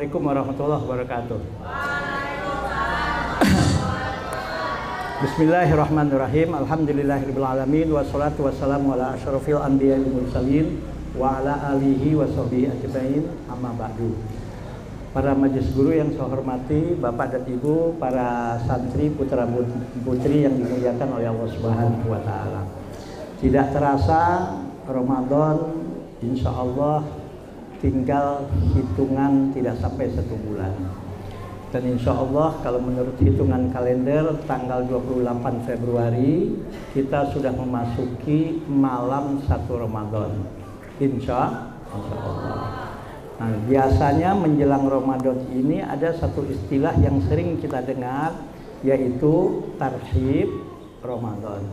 Assalamualaikum warahmatullahi wabarakatuh. Bismillahirrahmanirrahim. Alhamdulillahirabbil alamin wassalatu wassalamu ala asyrofil anbiya'i wal mursalin wa ala alihi washabihi ajmain. Amma ba'du. Para majelis guru yang saya hormati, Bapak dan Ibu, para santri putra putri yang dimuliakan oleh Allah Subhanahu wa taala. Tidak terasa Ramadan insya Allah tinggal hitungan tidak sampai 1 bulan. Dan insya Allah kalau menurut hitungan kalender tanggal 28 Februari kita sudah memasuki malam 1 Ramadan. Insya Allah. Nah, biasanya menjelang Ramadan ini ada satu istilah yang sering kita dengar, yaitu tarhib Ramadan.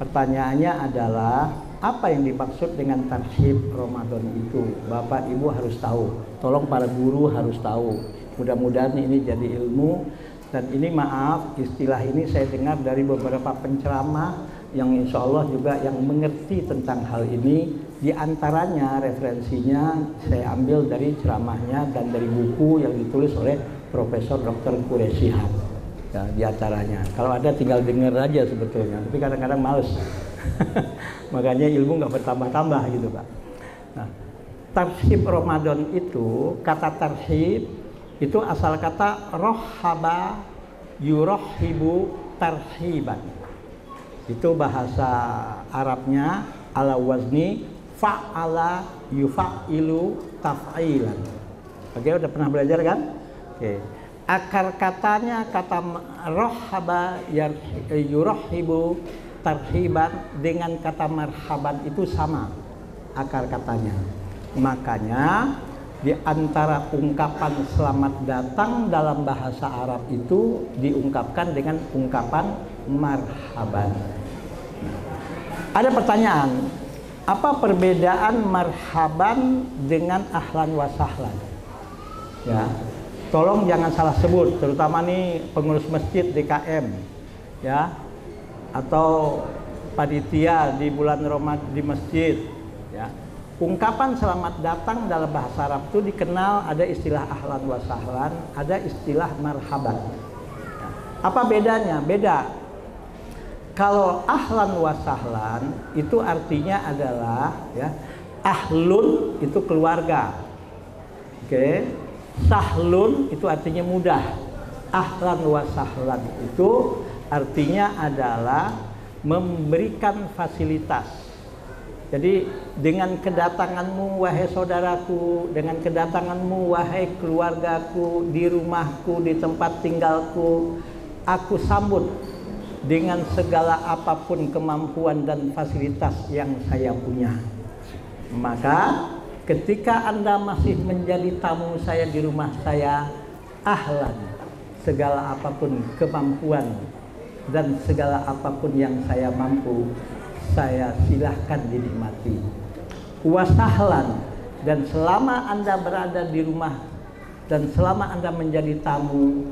Pertanyaannya adalah, apa yang dimaksud dengan tarhib Ramadan itu? Bapak Ibu harus tahu, tolong para guru harus tahu. Mudah-mudahan ini jadi ilmu. Dan ini maaf, istilah ini saya dengar dari beberapa penceramah yang insya Allah juga yang mengerti tentang hal ini. Di antaranya referensinya saya ambil dari ceramahnya dan dari buku yang ditulis oleh Profesor Dr. Quraish Shihab. Ya, di antaranya. Kalau ada tinggal dengar aja sebetulnya, tapi kadang-kadang males. Makanya ilmu nggak bertambah-tambah gitu Pak. Nah, tarhib Ramadan itu, kata tarhib itu asal kata rohaba yurohibu tarhiban. Itu bahasa Arabnya ala wazni fa'ala yufa'ilu taf'ilan. Oke, udah pernah belajar kan? Oke. Akar katanya kata rohaba yurohibu tarhiban dengan kata marhaban itu sama akar katanya. Makanya di antara ungkapan selamat datang dalam bahasa Arab itu diungkapkan dengan ungkapan marhaban. Nah, ada pertanyaan, apa perbedaan marhaban dengan ahlan wa sahlan? Ya, tolong jangan salah sebut, terutama nih pengurus masjid DKM, ya, atau panitia di bulan Ramadan di masjid, ya. Ungkapan selamat datang dalam bahasa Arab itu dikenal ada istilah ahlan wa sahlan, ada istilah marhaban. Ya. Apa bedanya? Beda. Kalau ahlan wa sahlan itu artinya adalah, ya, ahlun itu keluarga. Oke. Sahlun itu artinya mudah. Ahlan wa sahlan itu artinya adalah memberikan fasilitas. Jadi dengan kedatanganmu wahai saudaraku, dengan kedatanganmu wahai keluargaku, di rumahku, di tempat tinggalku, aku sambut dengan segala apapun kemampuan dan fasilitas yang saya punya. Maka ketika Anda masih menjadi tamu saya di rumah saya, ahlan, segala apapun kemampuan dan segala apapun yang saya mampu, saya silahkan dinikmati. Wasahlan, dan selama Anda berada di rumah dan selama Anda menjadi tamu,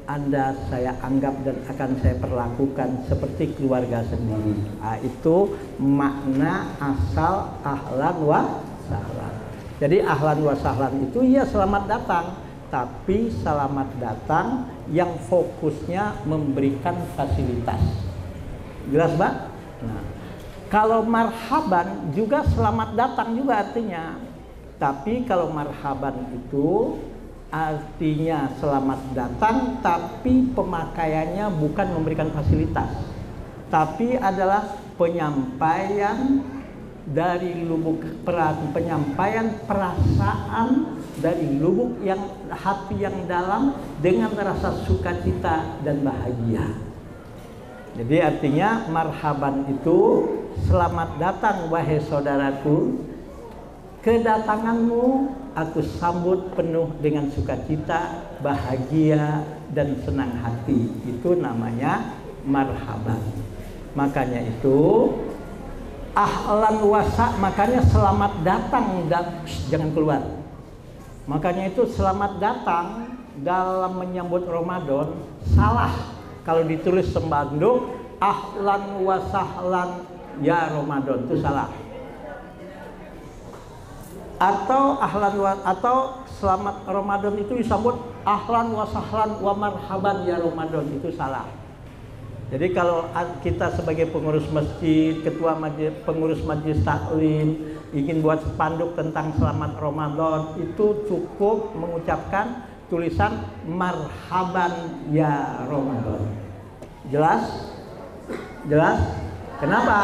Anda saya anggap dan akan saya perlakukan seperti keluarga sendiri. Nah, itu makna asal ahlan wa sahlan. Jadi ahlan wa sahlan itu ya selamat datang, tapi selamat datang yang fokusnya memberikan fasilitas. Jelas, Pak? Nah, kalau marhaban juga selamat datang juga artinya. Tapi kalau marhaban itu artinya selamat datang, tapi pemakaiannya bukan memberikan fasilitas, tapi adalah penyampaian dari lubuk penyampaian perasaan dari lubuk yang hati yang dalam dengan rasa sukacita dan bahagia. Jadi artinya marhaban itu selamat datang wahai saudaraku, kedatanganmu aku sambut penuh dengan sukacita, bahagia dan senang hati. Itu namanya marhaban. Makanya itu ahlan wasa, makanya selamat datang dan jangan keluar. Makanya itu selamat datang dalam menyambut Ramadan salah kalau ditulis sembandung ahlan wa sahlan ya Ramadan, itu salah. atau selamat Ramadan itu disambut ahlan wa sahlan wa marhaban ya Ramadan, itu salah. Jadi kalau kita sebagai pengurus masjid, ketua pengurus majelis taklim ingin buat spanduk tentang selamat Ramadan, itu cukup mengucapkan tulisan marhaban ya Ramadan. Jelas? Jelas? Kenapa?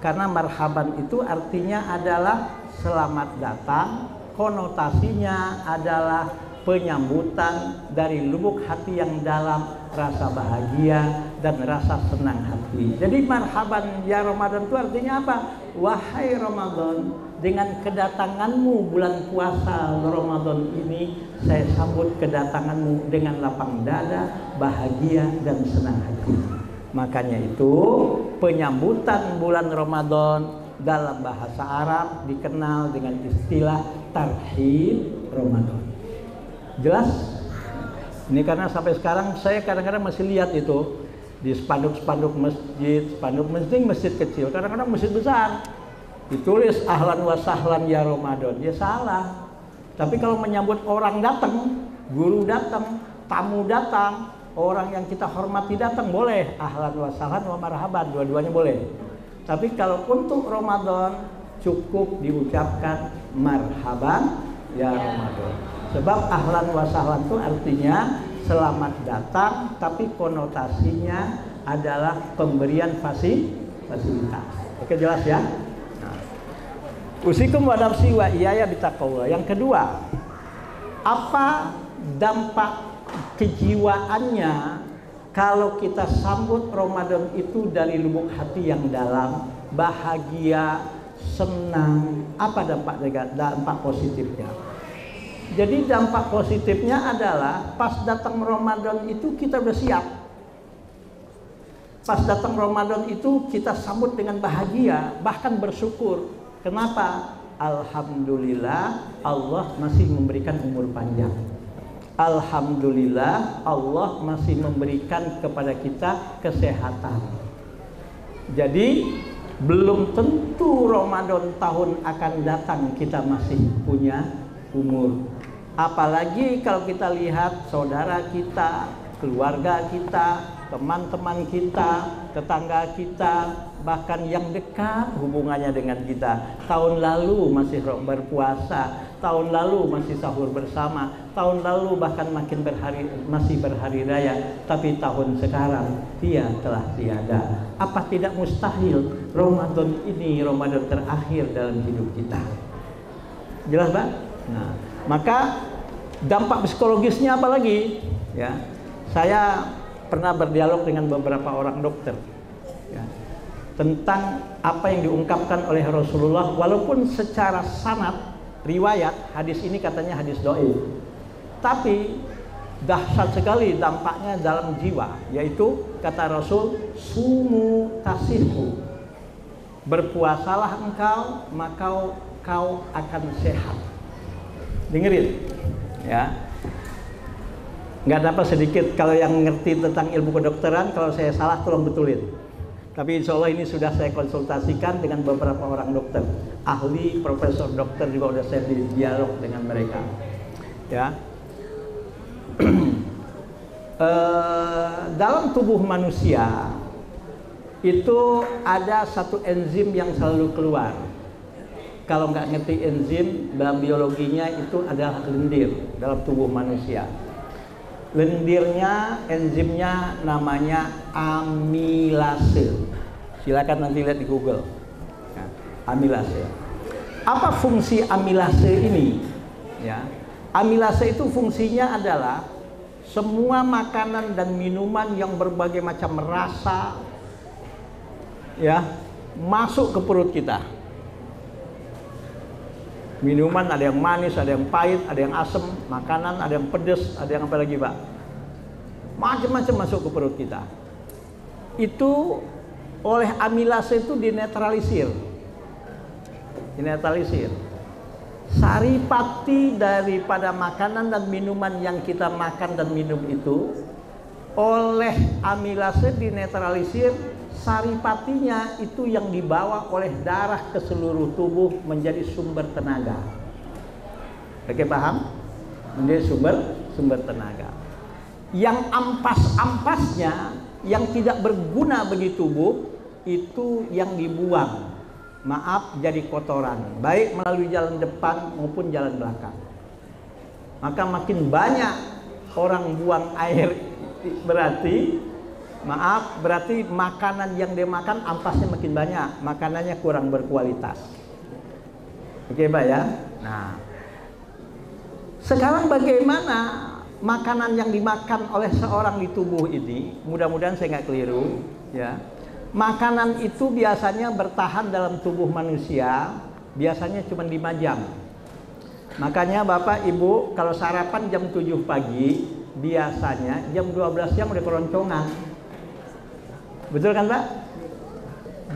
Karena marhaban itu artinya adalah selamat datang, konotasinya adalah penyambutan dari lubuk hati yang dalam, rasa bahagia dan rasa senang hati. Jadi marhaban ya Ramadan itu artinya apa? Wahai Ramadan, dengan kedatanganmu bulan puasa Ramadan ini, saya sambut kedatanganmu dengan lapang dada, bahagia dan senang hati. Makanya itu penyambutan bulan Ramadan dalam bahasa Arab dikenal dengan istilah tarhib Ramadan. Jelas? Ini karena sampai sekarang saya kadang-kadang masih lihat itu di spanduk-spanduk masjid, masjid kecil, kadang-kadang masjid besar ditulis ahlan wa sahlan ya Ramadan. Ya salah. Tapi kalau menyambut orang datang, guru datang, tamu datang, orang yang kita hormati datang, boleh ahlan wa sahlan wa marhaban, dua-duanya boleh. Tapi kalau untuk Ramadan cukup diucapkan marhaban ya Ramadan. Sebab ahlan wa sahlan itu artinya selamat datang, tapi konotasinya adalah pemberian fasilitas. Oke, jelas ya? Nah. Usikum wa nafsi wa iyaya bitaqwa. Yang kedua, apa dampak kejiwaannya kalau kita sambut Ramadan itu dari lubuk hati yang dalam, bahagia, senang? Apa dampak positifnya? Jadi dampak positifnya adalah pas datang Ramadan itu kita udah siap. Pas datang Ramadan itu kita sambut dengan bahagia, bahkan bersyukur. Kenapa? Alhamdulillah Allah masih memberikan umur panjang. Alhamdulillah Allah masih memberikan kepada kita kesehatan. Jadi belum tentu Ramadan tahun akan datang kita masih punya umur. Apalagi kalau kita lihat saudara kita, keluarga kita, teman-teman kita, tetangga kita, bahkan yang dekat hubungannya dengan kita. Tahun lalu masih berpuasa, tahun lalu masih sahur bersama, tahun lalu bahkan masih berhari raya, tapi tahun sekarang dia telah tiada. Apa tidak mustahil Ramadan ini Ramadan terakhir dalam hidup kita? Jelas, Pak? Nah, maka dampak psikologisnya apa lagi? Ya, saya pernah berdialog dengan beberapa orang dokter, ya, tentang apa yang diungkapkan oleh Rasulullah, walaupun secara sanad riwayat hadis ini katanya hadis dhaif, tapi dahsyat sekali dampaknya dalam jiwa, yaitu kata Rasul, sumu tasihu, berpuasalah engkau maka kau akan sehat. Dengerin, ya. Nggak dapat sedikit kalau yang ngerti tentang ilmu kedokteran, kalau saya salah tolong betulin. Tapi insya Allah ini sudah saya konsultasikan dengan beberapa orang dokter, ahli, profesor dokter juga sudah saya dialog dengan mereka. Ya, dalam tubuh manusia itu ada satu enzim yang selalu keluar. Kalau nggak ngerti enzim, dalam biologinya itu adalah lendir dalam tubuh manusia. Lendirnya, enzimnya namanya amilase. Silakan nanti lihat di Google. Ya, amilase. Apa fungsi amilase ini? Ya, amilase itu fungsinya adalah semua makanan dan minuman yang berbagai macam rasa, ya, masuk ke perut kita. Minuman ada yang manis, ada yang pahit, ada yang asam, makanan ada yang pedas, ada yang apa lagi, Pak? Macam-macam masuk ke perut kita. Itu oleh amilase itu dinetralisir. Dinetralisir. Saripati daripada makanan dan minuman yang kita makan dan minum itu oleh amilase dinetralisir. Saripatinya itu yang dibawa oleh darah ke seluruh tubuh menjadi sumber tenaga. Oke, paham? Menjadi sumber tenaga. Yang ampas-ampasnya, yang tidak berguna bagi tubuh, itu yang dibuang. Maaf, jadi kotoran, baik melalui jalan depan maupun jalan belakang. Maka makin banyak orang buang air, berarti makanan yang dia makan ampasnya makin banyak, makanannya kurang berkualitas. Oke, Pak ya. Nah, sekarang bagaimana makanan yang dimakan oleh seorang di tubuh ini? Mudah-mudahan saya nggak keliru, ya. Makanan itu biasanya bertahan dalam tubuh manusia biasanya cuma 5 jam. Makanya Bapak Ibu kalau sarapan jam 7 pagi, biasanya jam 12 siang udah keroncongan. Betul kan, Pak?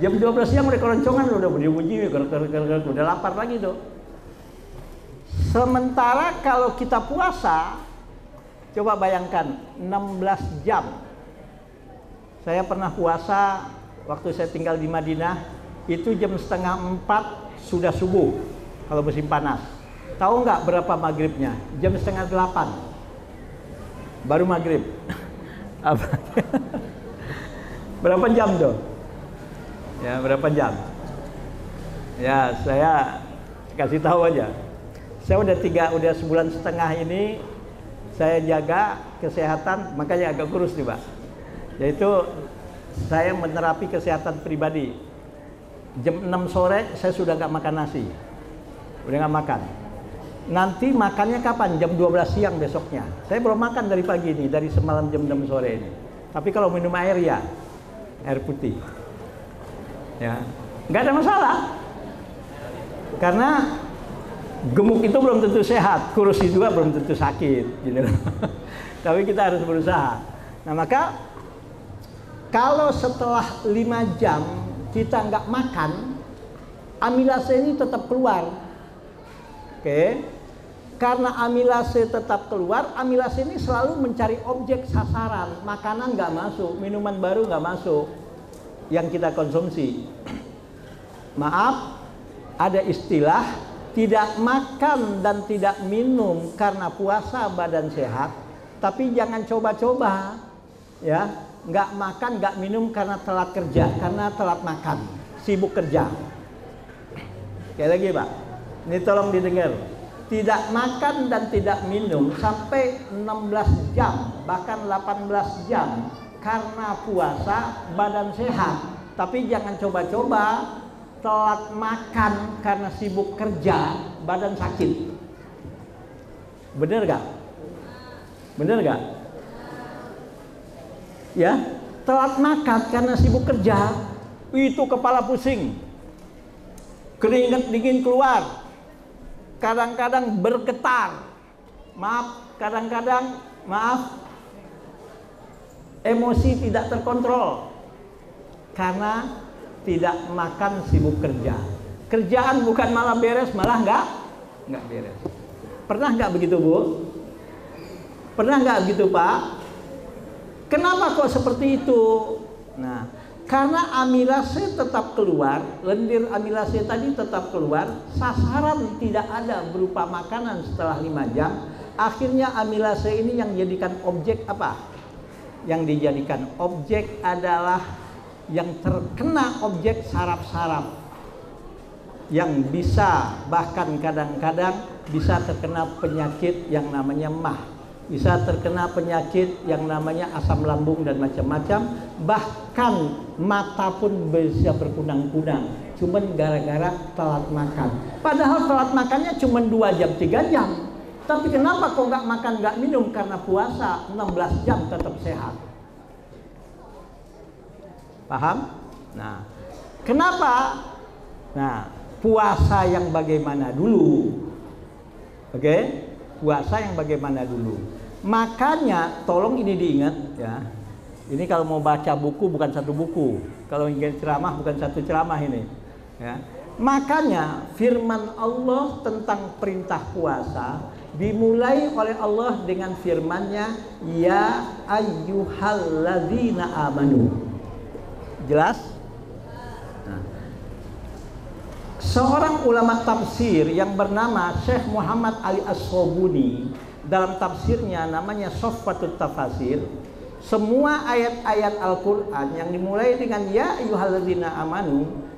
Jam 12 siang udah keroncongan, udah bunyi-bunyi, udah lapar lagi tuh. Sementara kalau kita puasa, coba bayangkan 16 jam. Saya pernah puasa waktu saya tinggal di Madinah, itu jam 3:30 sudah subuh kalau musim panas. Tahu nggak berapa maghribnya? Jam 7:30 baru maghrib. Berapa jam tuh? Ya, berapa jam? Ya, saya kasih tahu aja. Saya udah sebulan setengah ini saya jaga kesehatan, makanya agak kurus nih, Pak. Yaitu saya menerapi kesehatan pribadi. Jam 6 sore saya sudah nggak makan nasi, udah nggak makan. Nanti makannya kapan? Jam 12 siang besoknya. Saya belum makan dari pagi ini, dari semalam jam 6 sore ini. Tapi kalau minum air ya air putih, ya nggak ada masalah. Karena gemuk itu belum tentu sehat, kurus itu juga belum tentu sakit, gitu. Tapi kita harus berusaha. Nah, maka kalau setelah 5 jam kita nggak makan, amilase ini tetap keluar. Oke. Karena amilase tetap keluar, amilase ini selalu mencari objek sasaran. Makanan nggak masuk, minuman baru nggak masuk yang kita konsumsi. Maaf, ada istilah tidak makan dan tidak minum karena puasa badan sehat, tapi jangan coba-coba, ya. Nggak makan, nggak minum karena telat kerja, karena telat makan, sibuk kerja. Sekali lagi, Pak, ini tolong didengar. Tidak makan dan tidak minum sampai 16 jam, bahkan 18 jam karena puasa badan sehat. Tapi jangan coba-coba telat makan karena sibuk kerja, badan sakit. Bener gak? Bener gak? Ya, telat makan karena sibuk kerja, itu kepala pusing, keringat dingin keluar, kadang-kadang bergetar, kadang-kadang emosi tidak terkontrol karena tidak makan, sibuk kerja. Kerjaan bukan malah beres, malah nggak beres. Pernah nggak begitu, Bu? Pernah nggak begitu, Pak? Kenapa kok seperti itu? Nah, karena amilase tetap keluar, lendir amilase tadi tetap keluar, sasaran tidak ada berupa makanan setelah 5 jam. Akhirnya amilase ini yang dijadikan objek apa? Yang dijadikan objek adalah yang terkena objek saraf-saraf, yang bisa bahkan kadang-kadang bisa terkena penyakit yang namanya MAH, bisa terkena penyakit yang namanya asam lambung dan macam-macam, bahkan mata pun bisa berkunang-kunang cuman gara-gara telat makan. Padahal telat makannya cuma 2 jam 3 jam, tapi kenapa kok nggak makan nggak minum? Karena puasa 16 jam tetap sehat. Paham? Nah, kenapa? Nah, puasa yang bagaimana dulu? Oke? Puasa yang bagaimana dulu? Makanya tolong ini diingat ya. Ini kalau mau baca buku bukan satu buku. Kalau ingin ceramah bukan satu ceramah ini. Ya. Makanya firman Allah tentang perintah puasa dimulai oleh Allah dengan firman-Nya, ya ayyuhalladzina amanu. Jelas? Nah. Seorang ulama tafsir yang bernama Syekh Muhammad Ali As-Sobuni, dalam tafsirnya namanya Sofwatut Tafasir, semua ayat-ayat Al-Quran yang dimulai dengan ya ayyuhalladzina amanu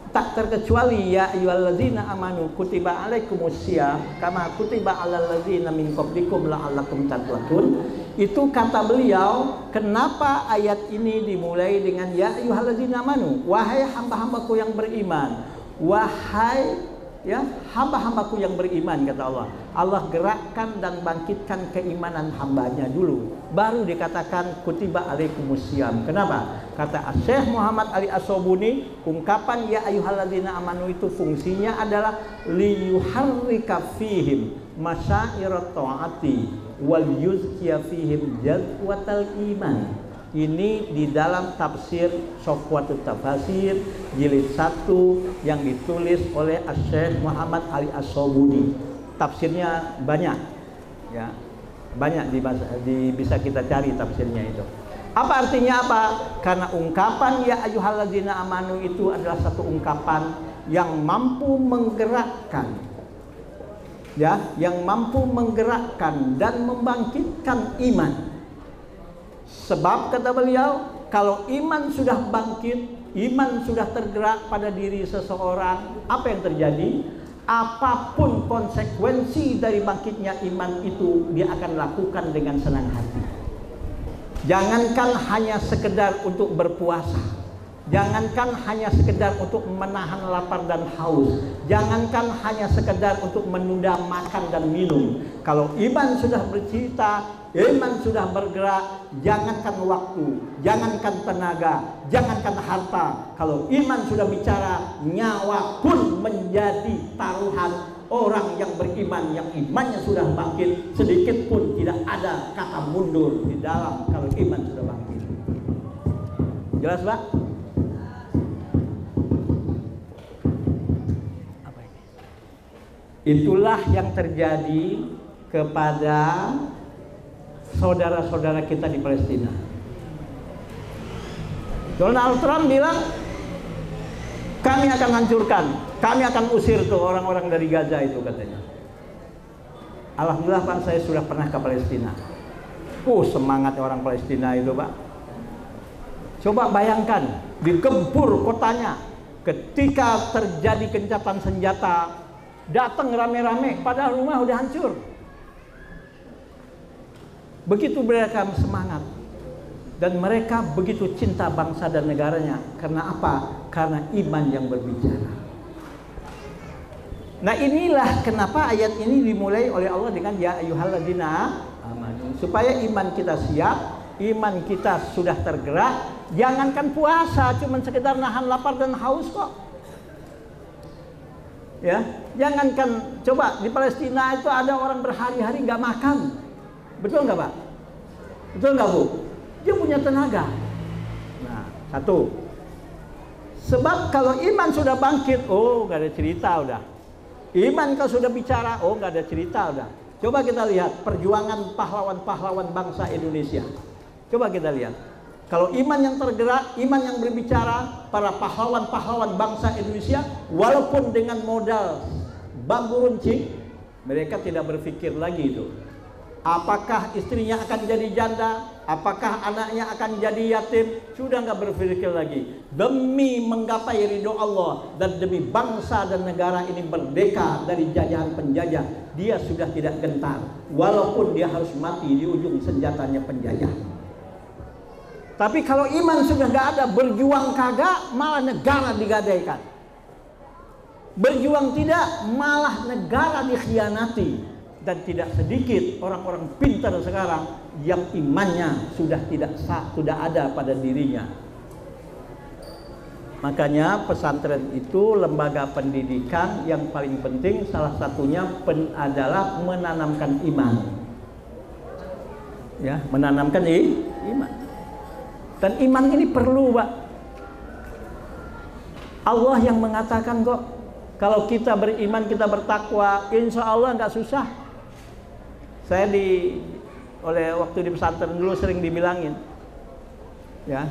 tak terkecuali ya ayyuhalladzina amanu kutiba alaikumussyam kama kutiba alal ladzina min qablikum la'allakum tattaqun. Itu kata beliau, kenapa ayat ini dimulai dengan ya ayyuhalladzina amanu, wahai hamba-hambaku yang beriman, wahai ya hamba-hambaku yang beriman, kata Allah. Allah gerakkan dan bangkitkan keimanan hambanya dulu, baru dikatakan kutiba alaikumussyam. Kenapa? Kata Syekh Muhammad Ali As-Sobuni, ungkapan ya ayyuhalladzina amanu itu fungsinya adalah liyuharrika fihim masyairat ta'ati wal yuzkiya fihim jadwatal iman. Ini di dalam tafsir Sofwatut Tafasir jilid 1 yang ditulis oleh Syekh Muhammad Ali As-Sobuni. Tafsirnya banyak, ya, banyak bisa kita cari tafsirnya itu. Apa artinya apa? Karena ungkapan ya ayyuhalladzina amanu itu adalah satu ungkapan yang mampu menggerakkan, ya, yang mampu menggerakkan dan membangkitkan iman. Sebab kata beliau, kalau iman sudah bangkit, iman sudah tergerak pada diri seseorang, apa yang terjadi? Apapun konsekuensi dari bangkitnya iman itu, dia akan lakukan dengan senang hati. Jangankan hanya sekedar untuk berpuasa, jangankan hanya sekedar untuk menahan lapar dan haus, jangankan hanya sekedar untuk menunda makan dan minum. Kalau iman sudah bercerita, iman sudah bergerak, jangankan waktu, jangankan tenaga, jangankan harta. Kalau iman sudah bicara, nyawa pun menjadi taruhan. Orang yang beriman, yang imannya sudah bangkit, sedikit pun tidak ada kata mundur di dalam kalau iman sudah bangkit. Jelas, Pak? Apa ini? Itulah yang terjadi kepada saudara-saudara kita di Palestina. Donald Trump bilang, kami akan hancurkan, kami akan usir tuh orang-orang dari Gaza itu, katanya. Alhamdulillah Pak, saya sudah pernah ke Palestina. Semangat orang Palestina itu, Pak. Coba bayangkan, digempur kotanya, ketika terjadi gencatan senjata, datang rame-rame, padahal rumah udah hancur. Begitu mereka semangat, dan mereka begitu cinta bangsa dan negaranya. Karena apa? Karena iman yang berbicara. Nah, inilah kenapa ayat ini dimulai oleh Allah dengan ya ayyuhalladzina amanu, supaya iman kita siap, iman kita sudah tergerak. Jangankan puasa, cuma sekedar nahan lapar dan haus kok. Ya, jangankan, coba di Palestina itu ada orang berhari-hari nggak makan. Betul nggak, Pak? Betul nggak, Bu? Dia punya tenaga. Nah, satu. Sebab kalau iman sudah bangkit, nggak ada cerita udah. Iman kalau sudah bicara, nggak ada cerita udah. Coba kita lihat perjuangan pahlawan-pahlawan bangsa Indonesia. Coba kita lihat. Kalau iman yang tergerak, iman yang berbicara, para pahlawan-pahlawan bangsa Indonesia, walaupun dengan modal bambu runcing, mereka tidak berpikir lagi itu. Apakah istrinya akan jadi janda? Apakah anaknya akan jadi yatim? Sudah nggak berpikir lagi. Demi menggapai ridho Allah dan demi bangsa dan negara ini merdeka dari jajahan penjajah, dia sudah tidak gentar, walaupun dia harus mati di ujung senjatanya penjajah. Tapi kalau iman sudah nggak ada, berjuang kagak, malah negara digadaikan. Berjuang tidak, malah negara dikhianati. Dan tidak sedikit orang-orang pintar sekarang yang imannya sudah tidak ada pada dirinya. Makanya pesantren itu lembaga pendidikan yang paling penting, salah satunya adalah menanamkan iman. Ya, menanamkan iman. Dan iman ini perlu, Pak. Allah yang mengatakan kok, kalau kita beriman, kita bertakwa, insya Allah nggak susah. Saya waktu di pesantren dulu sering dibilangin, ya,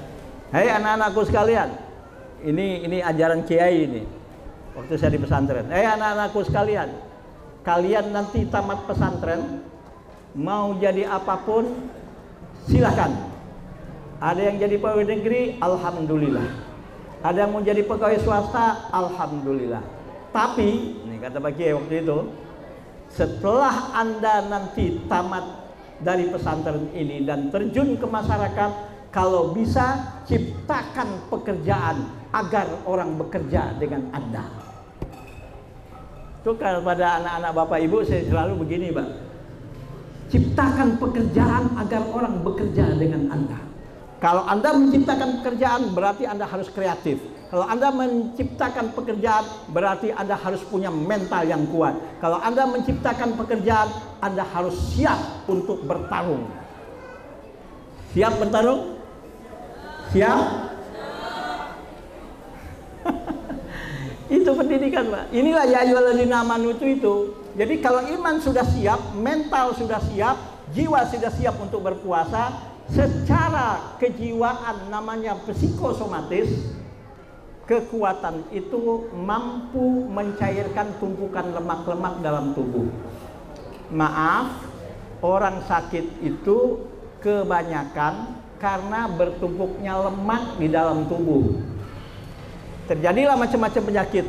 hei anak-anakku sekalian, ini ajaran kiai ini. waktu saya di pesantren. Anak-anakku sekalian, kalian nanti tamat pesantren, mau jadi apapun, silahkan. Ada yang jadi pegawai negeri, alhamdulillah. Ada yang mau jadi pegawai swasta, alhamdulillah. Tapi, ini kata Pak Kiai waktu itu, setelah Anda nanti tamat dari pesantren ini dan terjun ke masyarakat, kalau bisa ciptakan pekerjaan agar orang bekerja dengan Anda. Itu kepada anak-anak Bapak Ibu saya selalu begini, Pak. Ciptakan pekerjaan agar orang bekerja dengan Anda. Kalau Anda menciptakan pekerjaan, berarti Anda harus kreatif. Kalau Anda menciptakan pekerjaan, berarti Anda harus punya mental yang kuat. Kalau Anda menciptakan pekerjaan, Anda harus siap untuk bertarung. Siap bertarung? Siap? Itu pendidikan, Pak. Inilah ya ayyuhalladzina amanu itu. Jadi kalau iman sudah siap, mental sudah siap, jiwa sudah siap untuk berpuasa, secara kejiwaan namanya psikosomatis, kekuatan itu mampu mencairkan tumpukan lemak-lemak dalam tubuh. Maaf, orang sakit itu kebanyakan karena bertumpuknya lemak di dalam tubuh. Terjadilah macam-macam penyakit.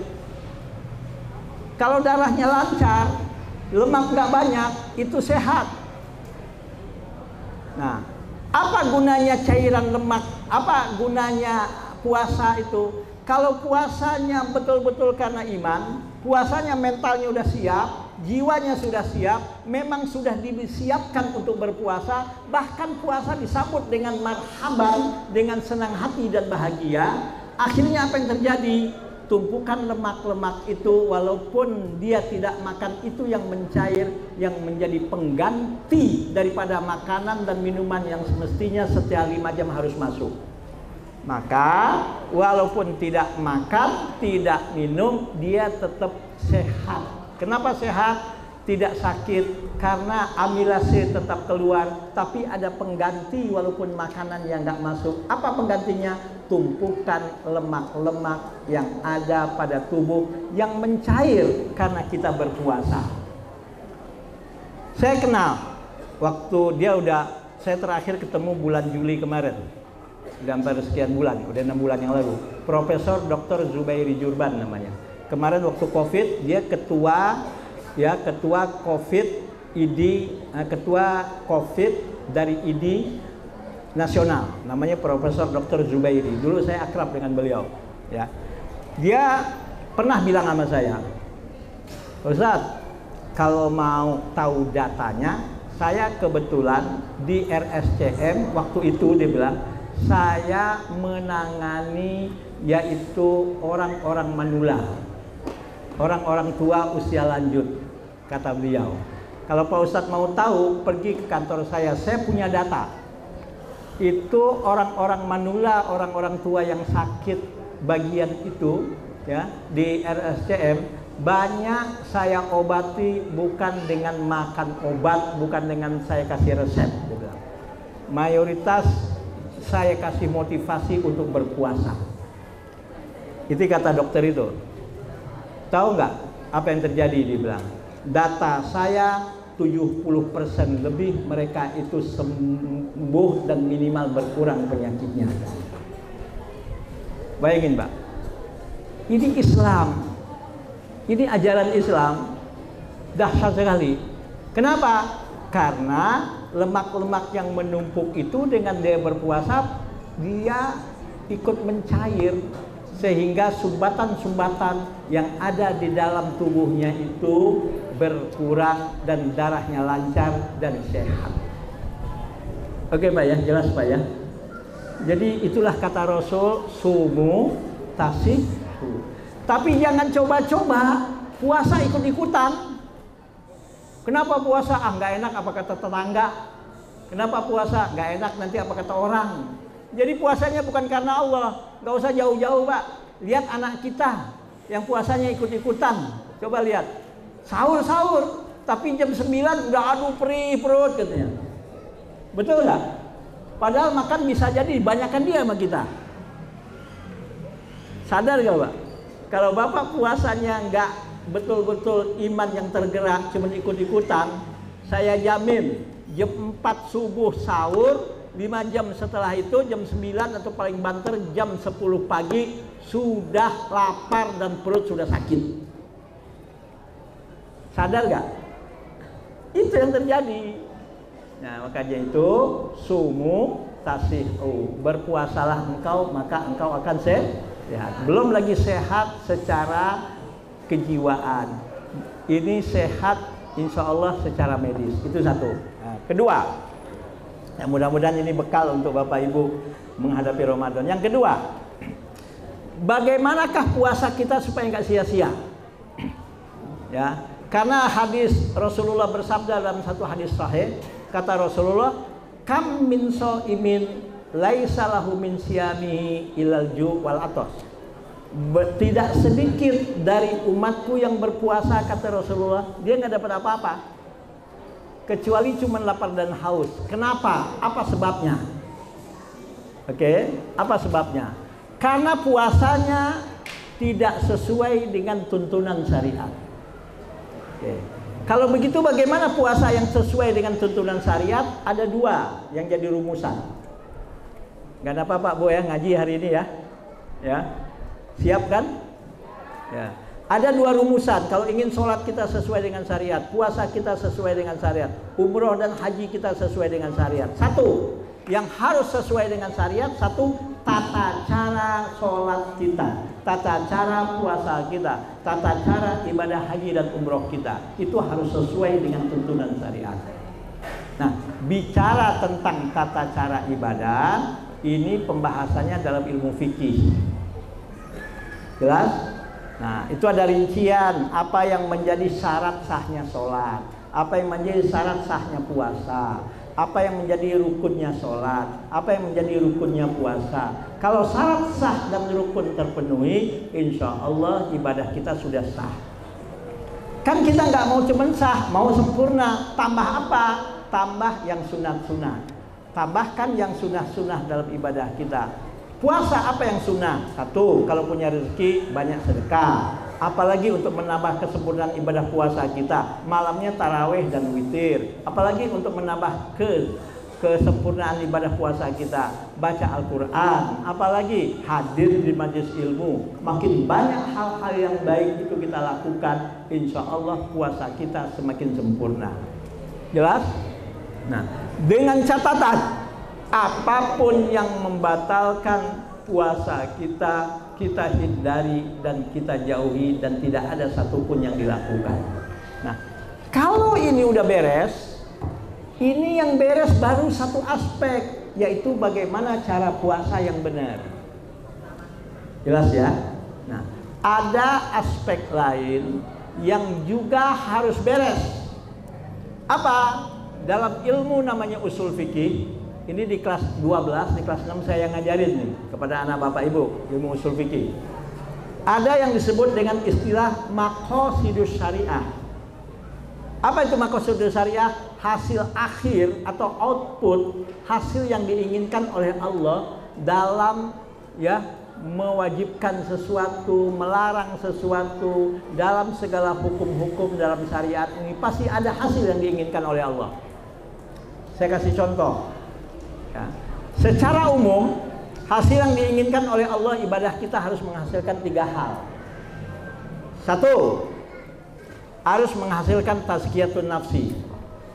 Kalau darahnya lancar, lemak nggak banyak, itu sehat. Nah, apa gunanya cairan lemak? Apa gunanya puasa itu? Kalau puasanya betul-betul karena iman, puasanya mentalnya udah siap, jiwanya sudah siap, memang sudah disiapkan untuk berpuasa, bahkan puasa disambut dengan marhaban, dengan senang hati dan bahagia. Akhirnya apa yang terjadi? Tumpukan lemak-lemak itu walaupun dia tidak makan, itu yang mencair, yang menjadi pengganti daripada makanan dan minuman yang semestinya setiap 5 jam harus masuk. Maka walaupun tidak makan, tidak minum, dia tetap sehat. Kenapa sehat? Tidak sakit, karena amilase tetap keluar, tapi ada pengganti walaupun makanan yang nggak masuk. Apa penggantinya? Tumpukan lemak-lemak yang ada pada tubuh yang mencair karena kita berpuasa. Saya kenal waktu saya terakhir ketemu bulan Juli kemarin, udah hampir sekian bulan, udah 6 bulan yang lalu. Profesor Dr. Zubairi Jurban namanya. Kemarin waktu COVID dia ketua COVID ID, ketua COVID dari ID nasional, namanya Profesor Dr. Zubairi. Dulu saya akrab dengan beliau, ya. Dia pernah bilang sama saya, Ustaz, kalau mau tahu datanya, saya kebetulan di RSCM waktu itu, dia bilang, saya menangani yaitu orang-orang manula, orang-orang tua usia lanjut, kata beliau. Kalau Pak Ustadz mau tahu, pergi ke kantor saya punya data. Itu orang-orang manula, orang-orang tua yang sakit bagian itu, ya, di RSCM, banyak saya obati bukan dengan makan obat, bukan dengan saya kasih resep, gitu. Mayoritas saya kasih motivasi untuk berpuasa. Itu kata dokter itu. Tahu nggak apa yang terjadi? Dia bilang, data saya 70% lebih mereka itu sembuh dan minimal berkurang penyakitnya. Bayangin, Pak, ini Islam, ini ajaran Islam dahsyat sekali. Kenapa? Karena lemak-lemak yang menumpuk itu dengan dia berpuasa, dia ikut mencair, sehingga sumbatan-sumbatan yang ada di dalam tubuhnya itu berkurang dan darahnya lancar dan sehat. Oke, Pak, ya, jelas, Pak, ya. Jadi itulah kata Rasul, sumu tasihu. Tapi jangan coba-coba puasa ikut-ikutan. Kenapa puasa? Nggak enak apa kata tetangga. Kenapa puasa? Nggak enak nanti apa kata orang. Jadi puasanya bukan karena Allah. Nggak usah jauh-jauh, Pak. Lihat anak kita yang puasanya ikut-ikutan. Coba lihat. Sahur-sahur, tapi jam 9 udah aduh perih perut katanya. Betul nggak? Padahal makan bisa jadi banyakkan dia sama kita. Sadar nggak, Pak? Kalau Bapak puasanya nggak betul-betul iman yang tergerak, cuma ikut-ikutan, saya jamin jam 4 subuh sahur, 5 jam setelah itu jam 9 atau paling banter jam 10 pagi sudah lapar dan perut sudah sakit. Sadar nggak? Itu yang terjadi. Nah, makanya itu sumu tasihu, berpuasalah engkau maka engkau akan sehat. Belum lagi sehat secara kejiwaan. Ini sehat insya Allah secara medis. Itu satu. Nah, kedua, ya mudah-mudahan ini bekal untuk Bapak Ibu menghadapi Ramadan. Yang kedua, bagaimanakah puasa kita supaya nggak sia-sia? Ya, karena hadis Rasulullah bersabda dalam satu hadis sahih, kata Rasulullah, kam min shaimin laisa lahu min siyamihi ilal ju' wal atos. Tidak sedikit dari umatku yang berpuasa, kata Rasulullah, dia nggak dapat apa-apa kecuali cuma lapar dan haus. Kenapa? Apa sebabnya? Oke, apa sebabnya? Karena puasanya tidak sesuai dengan tuntunan syariat. Oke. Kalau begitu bagaimana puasa yang sesuai dengan tuntunan syariat? Ada dua yang jadi rumusan. Gak ada apa-apa Bu ya, ngaji hari ini ya. Ya. Siap kan? Ya. Ada dua rumusan. Kalau ingin sholat kita sesuai dengan syariat, puasa kita sesuai dengan syariat, umroh dan haji kita sesuai dengan syariat. Satu, yang harus sesuai dengan syariat. Satu, tata cara sholat kita, tata cara puasa kita, tata cara ibadah haji dan umroh kita. Itu harus sesuai dengan tuntunan syariat. Nah, bicara tentang tata cara ibadah, ini pembahasannya dalam ilmu fikih. Jelas? Nah, itu ada rincian apa yang menjadi syarat sahnya sholat, apa yang menjadi syarat sahnya puasa, apa yang menjadi rukunnya sholat, apa yang menjadi rukunnya puasa. Kalau syarat sah dan rukun terpenuhi, insya Allah ibadah kita sudah sah. Kan kita nggak mau cuma sah, mau sempurna. Tambah apa? Tambah yang sunat-sunat. Tambahkan yang sunah-sunah dalam ibadah kita. Puasa apa yang sunnah? Satu, kalau punya rezeki banyak sedekah. Apalagi untuk menambah kesempurnaan ibadah puasa kita, malamnya tarawih dan witir. Apalagi untuk menambah kesempurnaan ibadah puasa kita, baca Al-Quran. Apalagi hadir di majelis ilmu. Makin banyak hal-hal yang baik itu kita lakukan, insya Allah puasa kita semakin sempurna. Jelas? Nah, dengan catatan, apapun yang membatalkan puasa kita, kita hindari dan kita jauhi, dan tidak ada satupun yang dilakukan. Nah, kalau ini udah beres, ini yang beres baru satu aspek, yaitu bagaimana cara puasa yang benar. Jelas ya? Nah, ada aspek lain yang juga harus beres. Apa? Dalam ilmu namanya usul fikih. Ini di kelas 12, di kelas 6 saya ngajarin nih kepada anak bapak ibu ilmu usul fikih. Ada yang disebut dengan istilah maqasidus syariah. Apa itu maqasidus syariah? Hasil akhir atau output, hasil yang diinginkan oleh Allah dalam ya mewajibkan sesuatu, melarang sesuatu, dalam segala hukum-hukum dalam syariat ini pasti ada hasil yang diinginkan oleh Allah. Saya kasih contoh. Ya. Secara umum, hasil yang diinginkan oleh Allah ibadah kita harus menghasilkan 3 hal. Satu, harus menghasilkan tazkiyatun nafsi.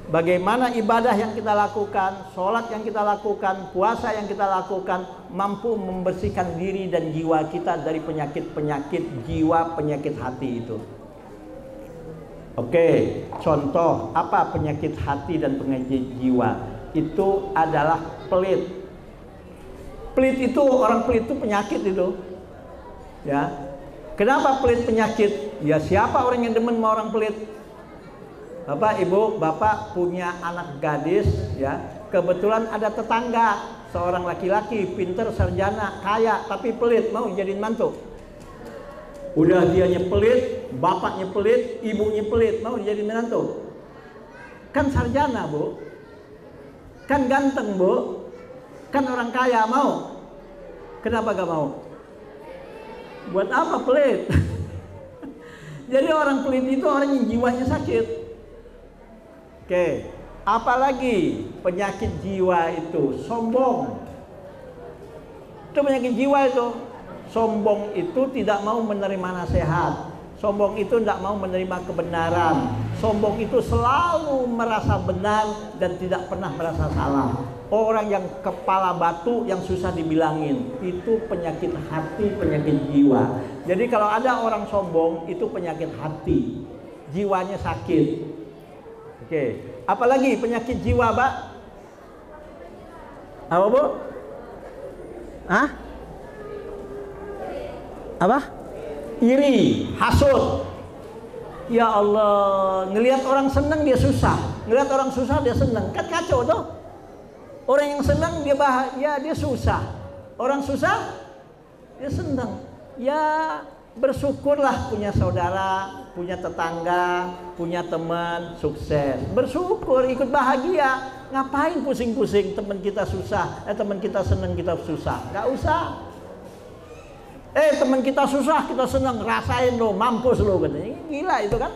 Bagaimana ibadah yang kita lakukan, sholat yang kita lakukan, puasa yang kita lakukan mampu membersihkan diri dan jiwa kita dari penyakit-penyakit jiwa, penyakit hati itu. Oke, contoh apa penyakit hati dan penyakit jiwa? Itu adalah pelit. Pelit itu, orang pelit itu penyakit itu. Ya. Kenapa pelit penyakit? Ya siapa orang yang demen sama orang pelit? Bapak, Ibu, Bapak punya anak gadis ya. Kebetulan ada tetangga, seorang laki-laki pinter, sarjana, kaya tapi pelit, mau jadiin mantu. Udah dianya pelit, bapaknya pelit, ibunya pelit, mau dijadiin menantu. Kan sarjana, Bu. Kan ganteng, Bu. Kan orang kaya, mau. Kenapa gak mau? Buat apa pelit? Jadi orang pelit itu orang yang jiwanya sakit. Oke, apalagi penyakit jiwa itu sombong. Itu penyakit jiwa itu. Sombong itu tidak mau menerima nasihat. Sombong itu tidak mau menerima kebenaran. Sombong itu selalu merasa benar dan tidak pernah merasa salah. Orang yang kepala batu yang susah dibilangin, itu penyakit hati, penyakit jiwa. Jadi kalau ada orang sombong, itu penyakit hati, jiwanya sakit. Oke, apalagi penyakit jiwa, Pak? Apa, Bu? Hah? Apa? Iri, hasud. Ya Allah, ngelihat orang senang dia susah, ngelihat orang susah dia senang. Kan kacau tuh. Orang yang senang dia bahagia, dia susah. Orang susah dia senang. Ya bersyukurlah punya saudara, punya tetangga, punya teman sukses. Bersyukur, ikut bahagia. Ngapain pusing-pusing teman kita susah, teman kita senang kita susah. Gak usah. Teman kita susah kita senang, rasain lo, mampus lo katanya. Gila itu kan.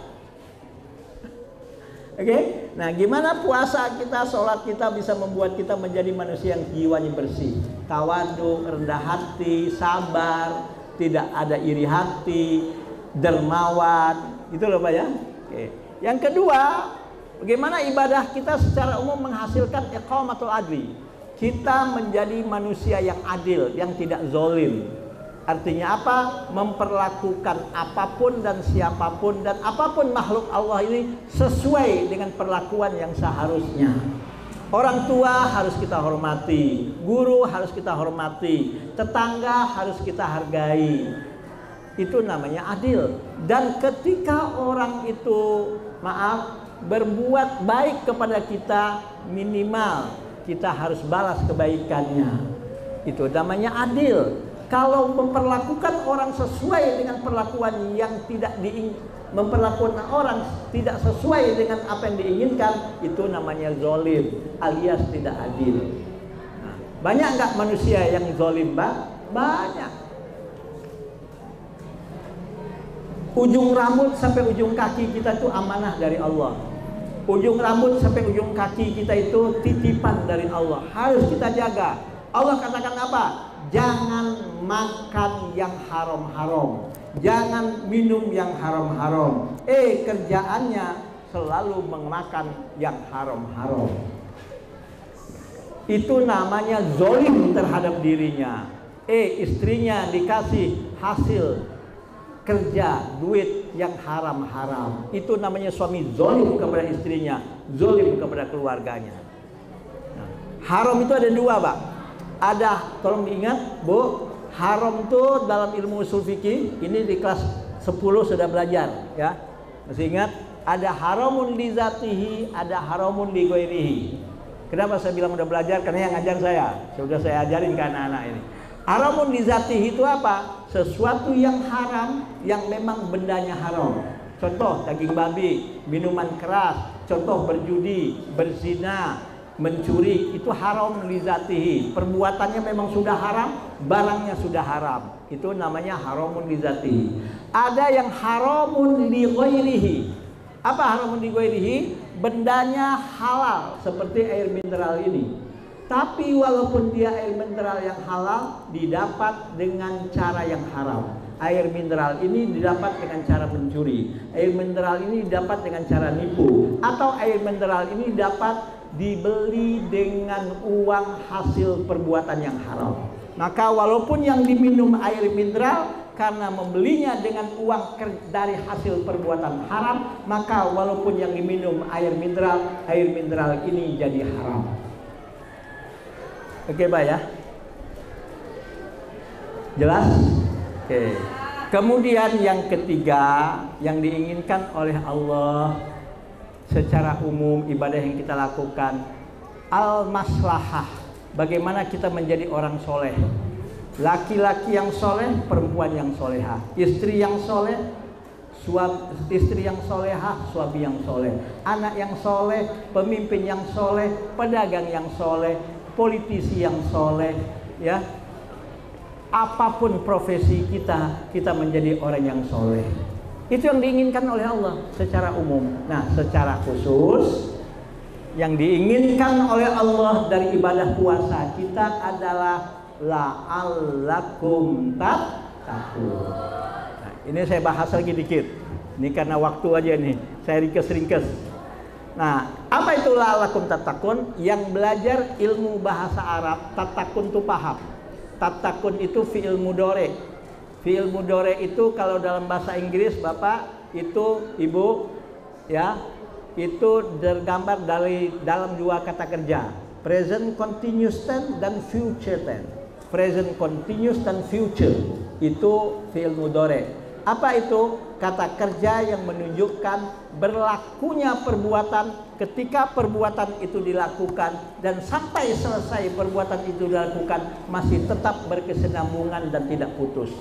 Oke, nah gimana puasa kita, sholat kita bisa membuat kita menjadi manusia yang jiwanya bersih, tawadu, rendah hati, sabar, tidak ada iri hati, dermawan, gitu loh Pak ya. Oke. Yang kedua, bagaimana ibadah kita secara umum menghasilkan iqamatul adli. Kita menjadi manusia yang adil, yang tidak zolim. Artinya apa? Memperlakukan apapun dan siapapun dan apapun makhluk Allah ini sesuai dengan perlakuan yang seharusnya. Orang tua harus kita hormati, guru harus kita hormati, tetangga harus kita hargai. Itu namanya adil. Dan ketika orang itu, berbuat baik kepada kita, minimal kita harus balas kebaikannya. Itu namanya adil. Kalau memperlakukan orang sesuai dengan perlakuan yang tidak memperlakukan orang tidak sesuai dengan apa yang diinginkan, itu namanya zolim alias tidak adil. Nah, banyak nggak manusia yang zolim, Mbak? Banyak. Ujung rambut sampai ujung kaki kita itu amanah dari Allah. Ujung rambut sampai ujung kaki kita itu titipan dari Allah. Harus kita jaga. Allah katakan apa? Jangan makan yang haram-haram, jangan minum yang haram-haram. Kerjaannya selalu memakan yang haram-haram. Itu namanya zolim terhadap dirinya. Istrinya dikasih hasil kerja, duit yang haram-haram. Itu namanya suami zolim kepada istrinya, zolim kepada keluarganya. Nah, haram itu ada dua, Pak. Ada, tolong diingat Bu, haram tuh dalam ilmu usul fikih, ini di kelas 10 sudah belajar ya. Masih ingat? Ada haramun li zatihi, ada haramun li ghairihi. Kenapa saya bilang udah belajar? Karena yang ngajar saya, sudah saya ajarin ke anak-anak ini. Haramun li zatihi itu apa? Sesuatu yang haram, yang memang bendanya haram. Contoh daging babi, minuman keras, contoh berjudi, berzina, mencuri, itu haram li zatihi. Perbuatannya memang sudah haram, barangnya sudah haram. Itu namanya haramun li zatihi. Ada yang haramun li ghairihi. Apa haramun li ghairihi? Bendanya halal seperti air mineral ini. Tapi walaupun dia air mineral yang halal, didapat dengan cara yang haram. Air mineral ini didapat dengan cara mencuri. Air mineral ini didapat dengan cara nipu. Atau air mineral ini dapat dibeli dengan uang hasil perbuatan yang haram. Maka walaupun yang diminum air mineral karena membelinya dengan uang dari hasil perbuatan haram, maka walaupun yang diminum air mineral ini jadi haram. Oke, Pak ya? Jelas? Oke. Kemudian yang ketiga yang diinginkan oleh Allah secara umum ibadah yang kita lakukan, al-maslahah, bagaimana kita menjadi orang soleh. Laki-laki yang soleh, perempuan yang soleha, istri yang soleh, istri yang solehah, suami yang soleh, anak yang soleh, pemimpin yang soleh, pedagang yang soleh, politisi yang soleh, ya. Apapun profesi kita menjadi orang yang soleh. Itu yang diinginkan oleh Allah secara umum. Nah, secara khusus yang diinginkan oleh Allah dari ibadah puasa kita adalah la'allakum tattaqun. Nah, ini saya bahas lagi dikit. Ini karena waktu aja nih, saya ringkes. Nah, apa itu la'allakum tattaqun? Yang belajar ilmu bahasa Arab, tattaqun itu paham. Tattaqun itu fi'il mudhari. Fi'il mudhari itu kalau dalam bahasa Inggris Bapak, itu Ibu, ya, itu tergambar dari dalam dua kata kerja, present continuous tense dan future tense. Present continuous dan future itu fi'il mudhari. Apa itu? Kata kerja yang menunjukkan berlakunya perbuatan ketika perbuatan itu dilakukan dan sampai selesai perbuatan itu dilakukan masih tetap berkesinambungan dan tidak putus.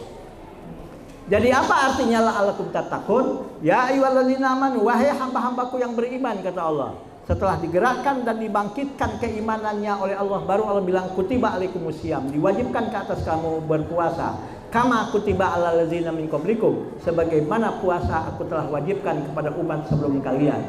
Jadi apa artinya la'allakum tattaqun? Ya ayyuhalladzina amanu, wahai hamba-hambaku yang beriman, kata Allah. Setelah digerakkan dan dibangkitkan keimanannya oleh Allah, baru Allah bilang kutiba alaikumusiyam, diwajibkan ke atas kamu berpuasa. Kama kutiba alal ladzina min qablikum, sebagaimana puasa aku telah wajibkan kepada umat sebelum kalian.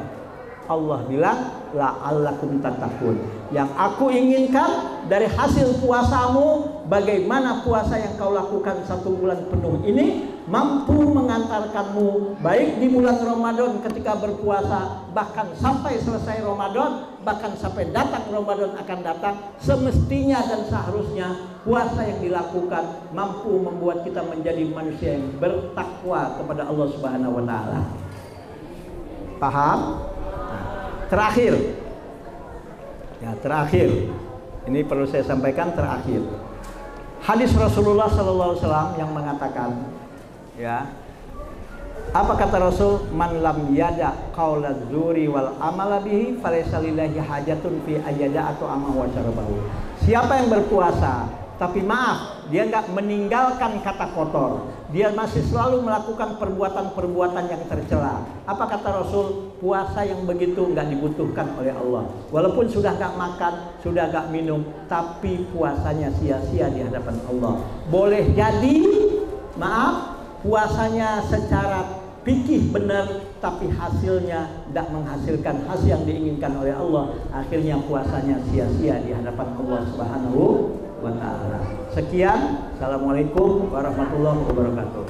Allah bilang la'allakum tattaqun. Yang aku inginkan dari hasil puasamu, bagaimana puasa yang kau lakukan 1 bulan penuh ini mampu mengantarkanmu baik di bulan Ramadan ketika berpuasa, bahkan sampai selesai Ramadan, bahkan sampai datang Ramadan akan datang. Semestinya dan seharusnya puasa yang dilakukan mampu membuat kita menjadi manusia yang bertakwa kepada Allah Subhanahu wa taala. Paham? Terakhir, ya terakhir, ini perlu saya sampaikan terakhir. Hadis Rasulullah SAW yang mengatakan, ya, apa kata Rasul? Man lam yada qaulaz zuri wal amala bihi falaysa lillahi hajatun fi ayyada atau amma wa syarabahu. Siapa yang berpuasa tapi maaf, dia nggak meninggalkan kata kotor, dia masih selalu melakukan perbuatan-perbuatan yang tercela. Apa kata Rasul? Puasa yang begitu nggak dibutuhkan oleh Allah. Walaupun sudah nggak makan, sudah nggak minum, tapi puasanya sia-sia di hadapan Allah. Boleh jadi, maaf, puasanya secara fikih benar, tapi hasilnya tidak menghasilkan hasil yang diinginkan oleh Allah. Akhirnya puasanya sia-sia di hadapan Allah Subhanahu wa ta'ala. Sekian, assalamualaikum warahmatullahi wabarakatuh.